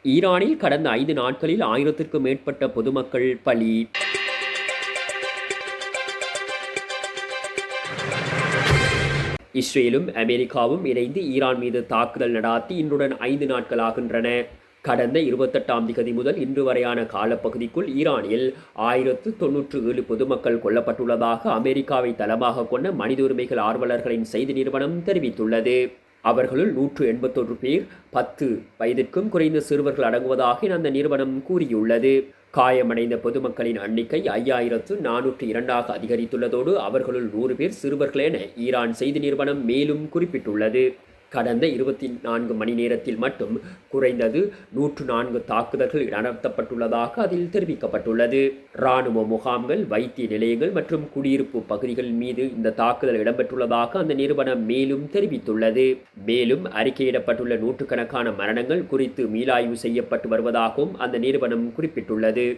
ஈரானில் கடந்த 5 நாட்களில் 1000க்கும் மேற்பட்ட பொதுமக்கள் பலி. இஸ்ரேலும் அமெரிக்காவும் இணைந்து ஈரான் மீது தாக்குதல் நடாத்தி இன்றுடன் 5 நாட்களாகின்றன. கடந்த 28ஆம் திகதி முதல் இன்று வரையான காலப்பகுதிக்குள் ஈரானில் 1097 பொதுமக்கள் கொல்லப்பட்டுள்ளதாக அமெரிக்காவை தளமாக கொண்ட மனித உரிமைகள் ஆர்வலர்களின் செய்தி நிறுவனம் தெரிவித்துள்ளது. அவர்களுள் 181 பேர் 10 வயதிற்கும் குறைந்த சிறுவர்கள் அடங்குவதாக அந்த நிறுவனம் கூறியுள்ளது. காயமடைந்த பொதுமக்களின் எண்ணிக்கை 5402 அதிகரித்துள்ளதோடு அவர்களுள் 100 பேர் சிறுவர்கள் என ஈரான் செய்தி நிறுவனம் மேலும் குறிப்பிட்டுள்ளது. கடந்த 24 மணி நேரத்தில் மட்டும் குறைந்தது 104 தாக்குதல்கள் நடத்தப்பட்டுள்ளதாக அதில் தெரிவிக்கப்பட்டுள்ளது. இராணுவ முகாம்கள், வைத்திய நிலையங்கள் மற்றும் குடியிருப்பு பகுதிகள் மீது இந்த தாக்குதல் இடம்பெற்றுள்ளதாக அந்த நிறுவனம் மேலும் தெரிவித்துள்ளது. மேலும் அறிக்கையிடப்பட்டுள்ள நூற்றுக்கணக்கான மரணங்கள் குறித்து மீளாய்வு செய்யப்பட்டு வருவதாகவும் அந்த நிறுவனம் குறிப்பிட்டுள்ளது.